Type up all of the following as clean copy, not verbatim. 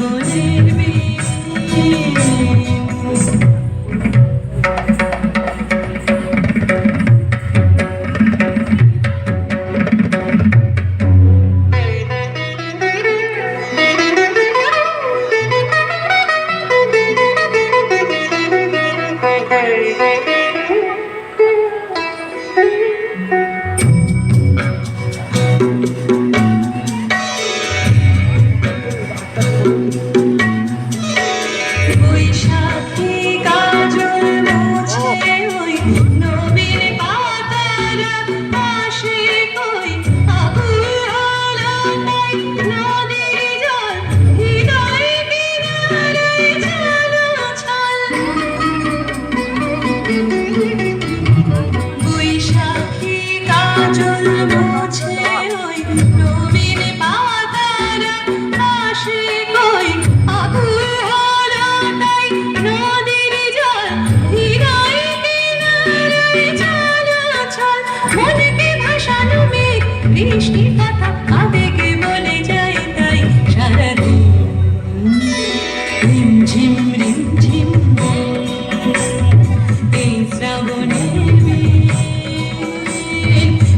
শ্রাবণের বীজ বৃষ্টি কথা আবেগে বলে যায় তাই সারাদিন রিমঝিম রিমঝিম এই শ্রাবণের বীজ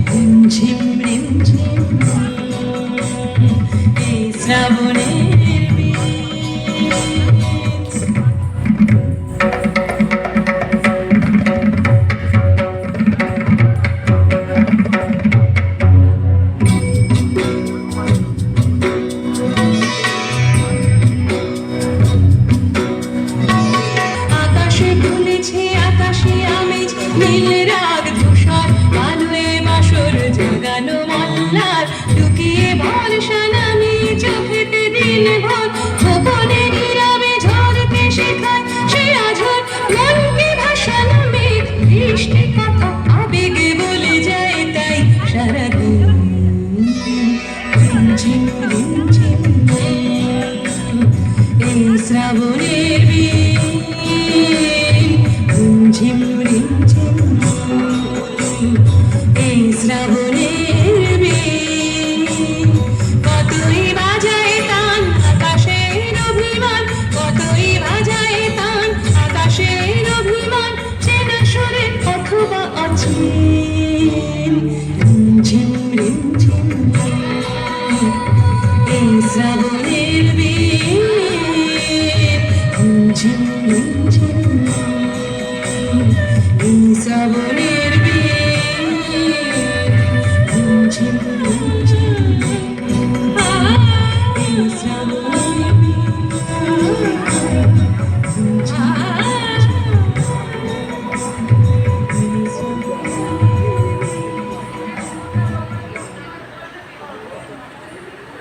রিমঝিম রিমঝিম এই শ্রাবণের বীজ নীল রাগ ধূসর আলোয় বাসর জাগানো মল্লার লুকিয়ে ভরসা নামে চোখেতে দিন ভর গোপনে নীরবে ঝরতে শেখায় সে আঝর মনকে ভাসানো মেঘ বৃষ্টি কথা আবেগে বলে যায় তাই সারাদিন রিমঝিম রিমঝিম এই শ্রাবণের বীজ রিমঝিম রিমঝিম এই শ্রাবণের বীজ কতই বাজায় তান আকাশের অভিমান কতই বাজায় তান আকাশের অভিমান চেনা সুরে অথবা অচিন রিমঝিম রিমঝিম এই শ্রাবণ